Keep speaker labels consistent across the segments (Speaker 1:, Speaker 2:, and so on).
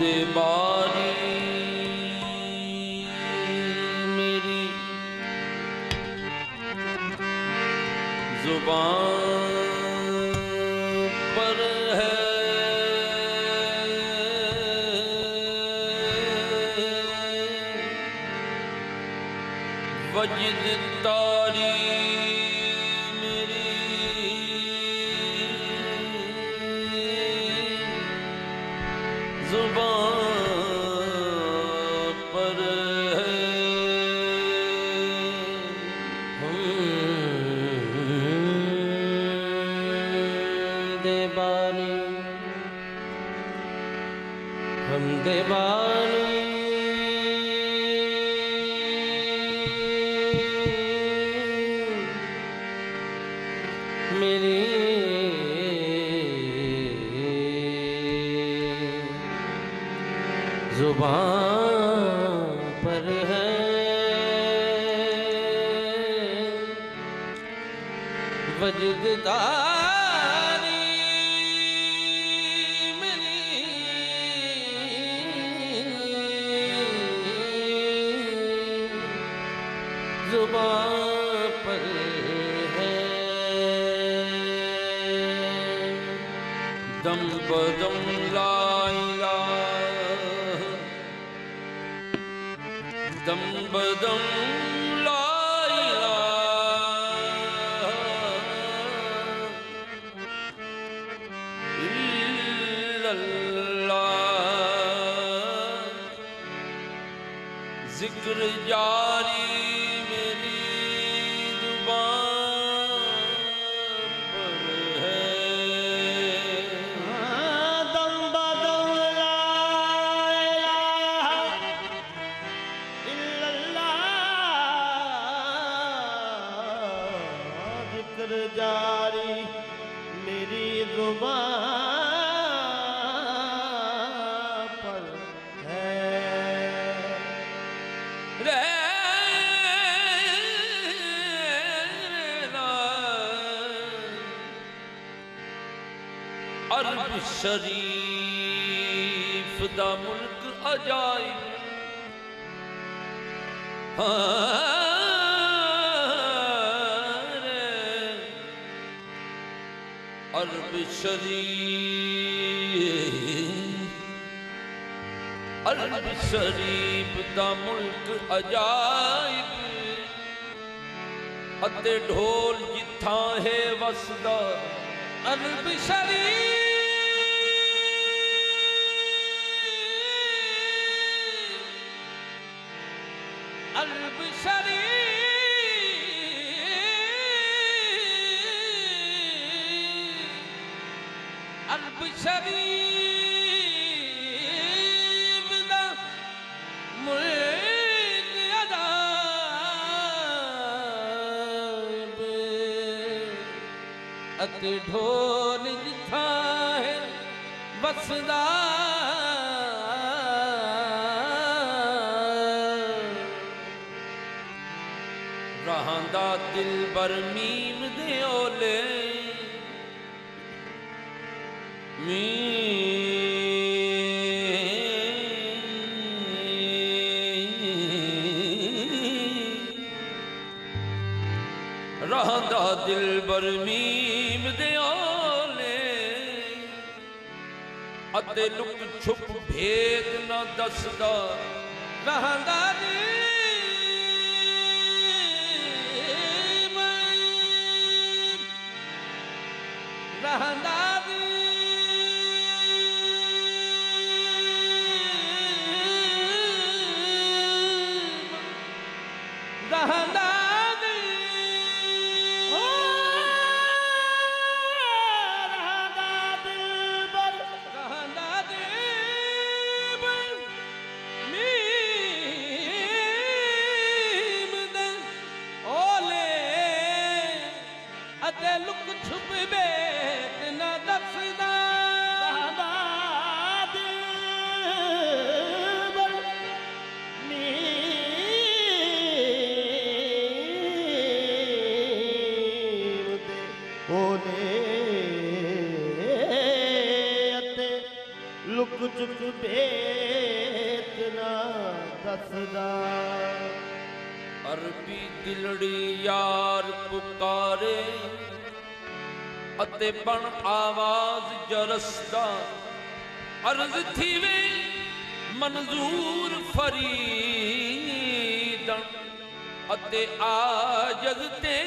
Speaker 1: दे बारी मेरी जुबान पर है, वजद तारी जुबान पर है। हम देवानी मेरी जुबान पर है, वजद तारी मेरी जुबान पर है। दम बदम ला दम बदम ला इलाहा इल्लल्लाह, जिक्र जारी मेरी जुबान पर है।
Speaker 2: दम बदम ला इलाहा इल्लल्लाह, जिक्र जारी मेरी जुबान पर है।
Speaker 1: अरब शरीफ दा मुल्क अजाइब, अरब शरीफ दा मुल्क अजाइब, अते ढोल जिथा है वसदा अरब शरीफ। अरब शरीफ, अरब शरीफ दा मुल्क अजाइब, अते ढोल जिथा है वसदा रहांदा दिल बर मीम दे ओले, रहांदा दिल बर मीम दे ओले, अते लुक छुप भेद न दसदा रहांदा रहंदा रहंदा लुक छुप बेत न
Speaker 2: कसदा
Speaker 1: अरबी दिलड़ी यार पुकारे अते बण आवाज जरसदा अर्ज थी वे मंजूर फरीदन अते आजज ते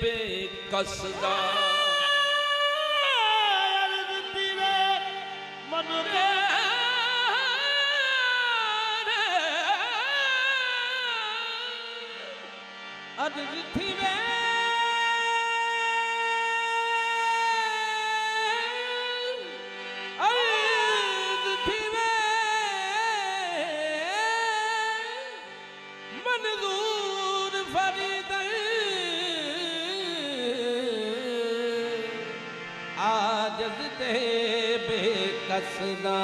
Speaker 1: बेकसदा
Speaker 3: अर्ज थी वे अर्ज थी वे मंजूर फरीदन आजज ते बेकसदा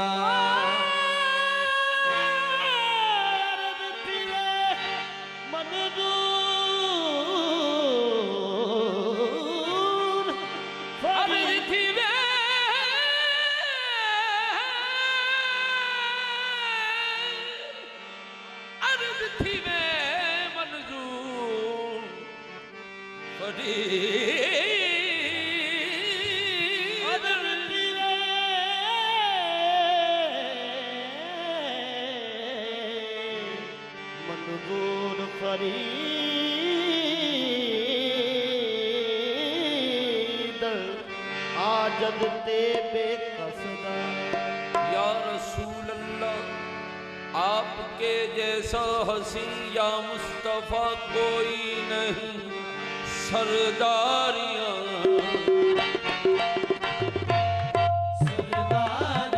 Speaker 2: मंजूर फरीदन आजद ते बेकसदा
Speaker 1: या रसूल अल्लाह आपके जैसा हसी या मुस्तफ़ा कोई नहीं सरदारियां
Speaker 3: सरदारियां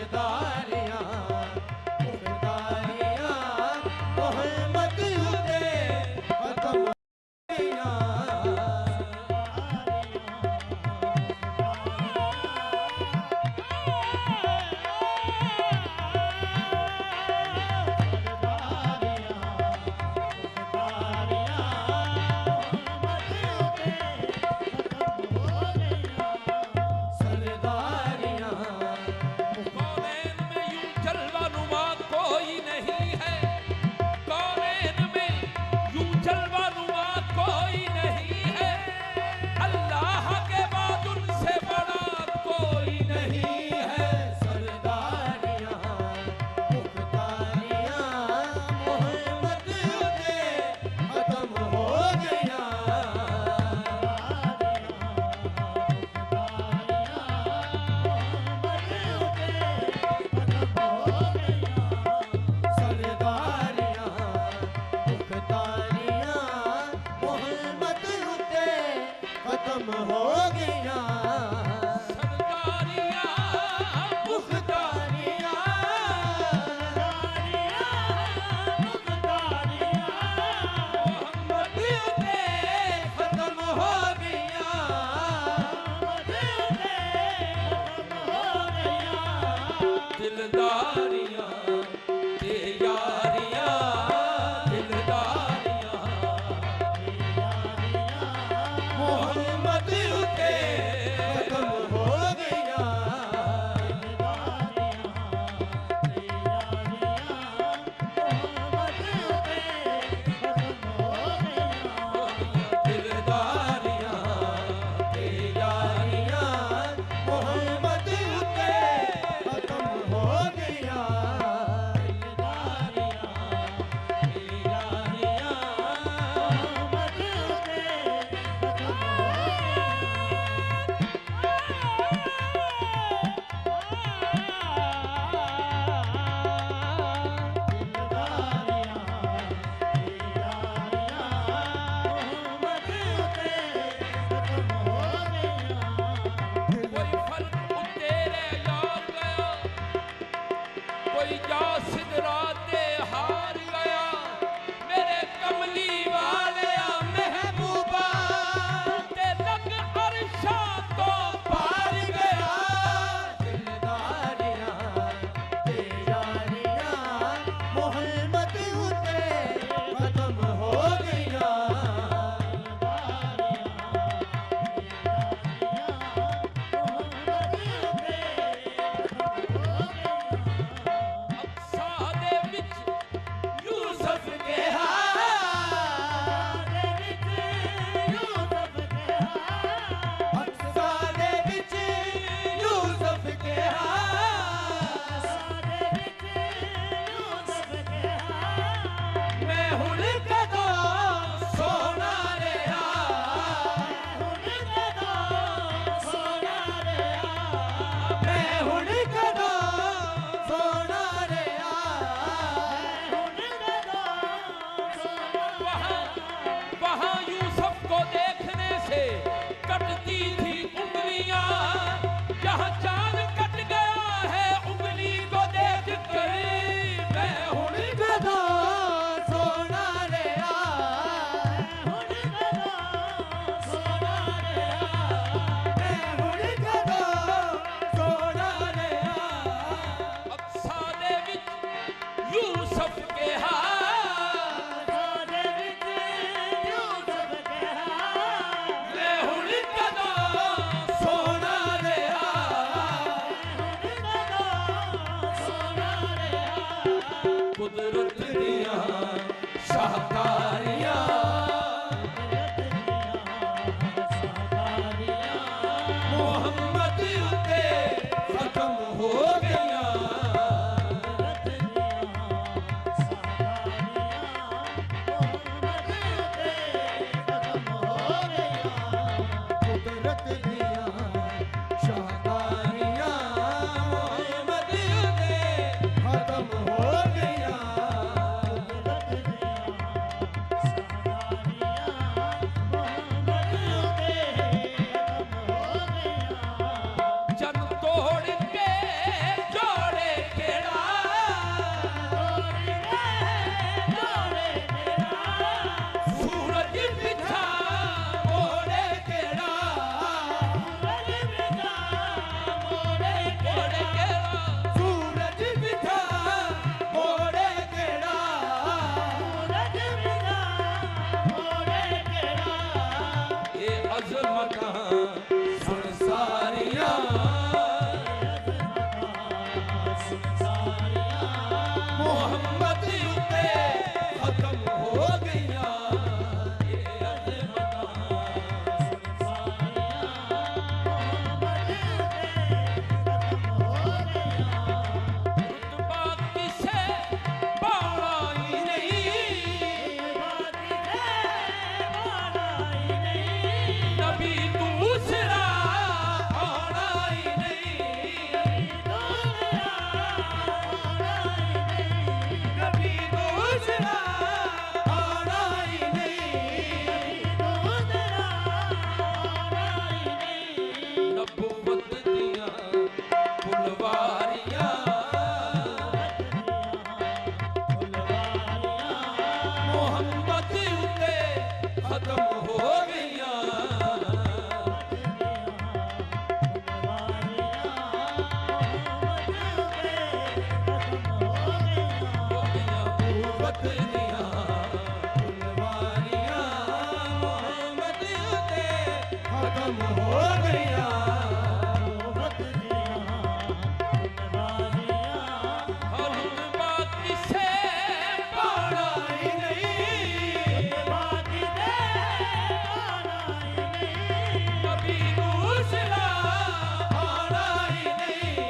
Speaker 3: सरदारियां मुख्तारियां मोहम्मद उते खत्म हो गईयां
Speaker 1: कौनैन में यूं जलवा नुमा कोई नहीं है, कौनैन में यूं जलवा नुमा कोई नहीं है, अल्लाह के बाद उनसे बड़ा कोई नहीं है।
Speaker 3: सरदारियां मुख्तारियां मोहम्मद उते खत्म हो गईयां सरदारियां मुख्तारियां मोहम्मद उते खत्म हो गईयां
Speaker 1: सरदारियां
Speaker 3: मुख्तारियां मोहम्मद उते खत्म हो गईयां
Speaker 1: दिलदारियां ते यारियां, दिलदारियां
Speaker 3: मोहम्मद उते खत्म हो गईयां दिलदारियां ते यारियां मोहम्मद उते खत्म हो गईयां
Speaker 1: कोई फर्क तेरे यार गया, कोई जा सिदराते हार गया, मेरे कमली वालिया महबूबा ते लग अरशा तो पार गया।
Speaker 3: दिलदारियां ते यारियां मोहम्मद उते खत्म हो गईयां
Speaker 1: अक्सा दे विच यूसुफ के
Speaker 3: अक्सा दे विच यूसुफ के मैं हुण कदों सोना रहा मैं हुण कदों सोना रहा
Speaker 1: वहाँ यूसुफ को देखने से कटती थी उंगलियां, जहाँ चांद कट गया है उंगली को देख कर मैं हुण
Speaker 3: कदों सोना रहा मैं हुण कदों सोना रहा
Speaker 1: अक्सा दे विच यूसुफ के मैं हुण कदों सोना रहा। कुदरत दियां शाहकारियां मोहम्मद उते खत्म हो गईयां
Speaker 3: कुदरत दियां शाहकारियां मोहम्मद उते खत्म हो गईयां ਮੁਹੰਮਦ ਉੱਤੇ ਖਤਮ ਹੋ ਗਈਆਂ ਇਹ ਅਜ਼ਮਤਾਂ
Speaker 1: ਰੁਤਬਾ ਕਿਸੇ ਬਾਲਾ ਹੀ ਨਹੀਂ ਨਬੀ ਦੂਸਰਾ ਆਉਣਾ ਹੀ ਨਹੀਂ
Speaker 3: ਨਬੀ ਦੂਸਰਾ ਆਉਣਾ ਹੀ ਨਹੀਂ
Speaker 1: ਨਬੂਵਤ ਦੀਆਂ ਫੁਲਵਾਰੀਆਂ ਮੁਹੰਮਦ ਉੱਤੇ ਖਤਮ ਹੋ ਗਈਆਂ ਨਬੂਵਤ ਦੀਆਂ
Speaker 3: ਫੁਲਵਾਰੀਆਂ ਮੁਹੰਮਦ ਉੱਤੇ ਖਤਮ ਹੋ ਗਈਆਂ
Speaker 1: ਰੁਤਬਾ ਕਿਸੇ
Speaker 3: ਆਉਣਾ ਹੀ ਨਹੀਂ
Speaker 1: ਨਬੀ ਦੂਸਰਾ
Speaker 3: ਆਉਣਾ ਹੀ ਨਹੀਂ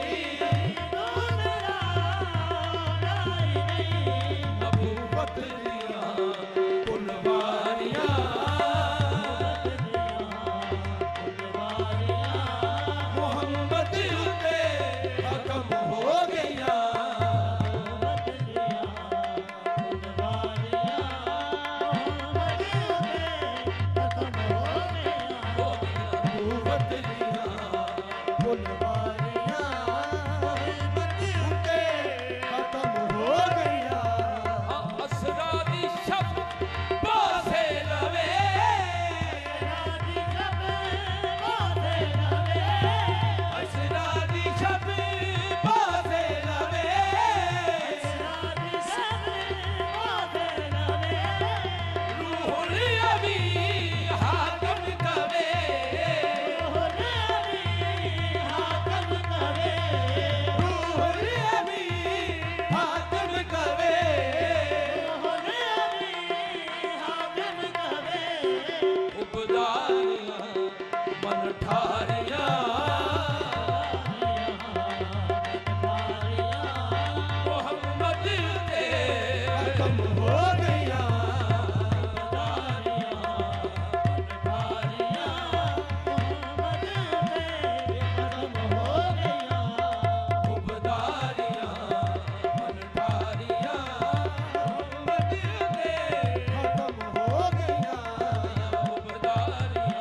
Speaker 1: ਨਬੂਵਤ ਦੀਆਂ ਫੁਲਵਾਰੀਆਂ
Speaker 3: ਮੁਹੰਮਦ ਉੱਤੇ ਖਤਮ ਹੋ ਗਈਆਂ
Speaker 1: ਨਬੂਵਤ ਦੀਆਂ
Speaker 3: ਫੁਲਵਾਰੀਆਂ ਮੁਹੰਮਦ ਉੱਤੇ ਖਤਮ ਹੋ ਗਈਆਂ
Speaker 1: ਅਸਰਾ ਦੀ ਸ਼ਬ ਬਾਸੇ ਲਵੇ
Speaker 3: ਅਸ਼ਰਾ ਦੀ ਛਬ ਬਾਜ਼ੇ ਲਵੇ
Speaker 1: ਰੂਹੁਲ ਅਬੀ ਹਾਕਮ ਕਵੇ
Speaker 3: ਰੂਹੁਲ ਅਮੀ ਹਾਕਮ ਕਵੇ
Speaker 1: ਉਬਦਾਰੀਆਂ ਮਨ ਠਾਰੀਆਂ ਮੁਹੰਮਦ ਤੇ
Speaker 3: ਖਤਮ ਹੋ ਗਈਆਂ
Speaker 1: ਉਬਦਾਰੀਆਂ ਮਨ ਠਾਰੀਆਂ ਮੁਹੰਮਦ ਤੇ
Speaker 3: ਖਤਮ ਹੋ ਗਈਆਂ
Speaker 1: ਉਬਦਾਰੀਆਂ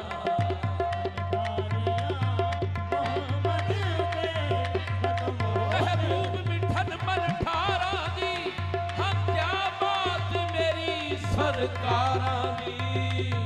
Speaker 1: ਮਹਿਬੂਬ ਮਿੱਠਨ ਮਨ ਠਾਰਾਂ ਦੀ ਹਾਂ ਕਿਆ ਬਾਤ ਮੇਰੀ ਸਰਕਾਰਾਂ ਦੀ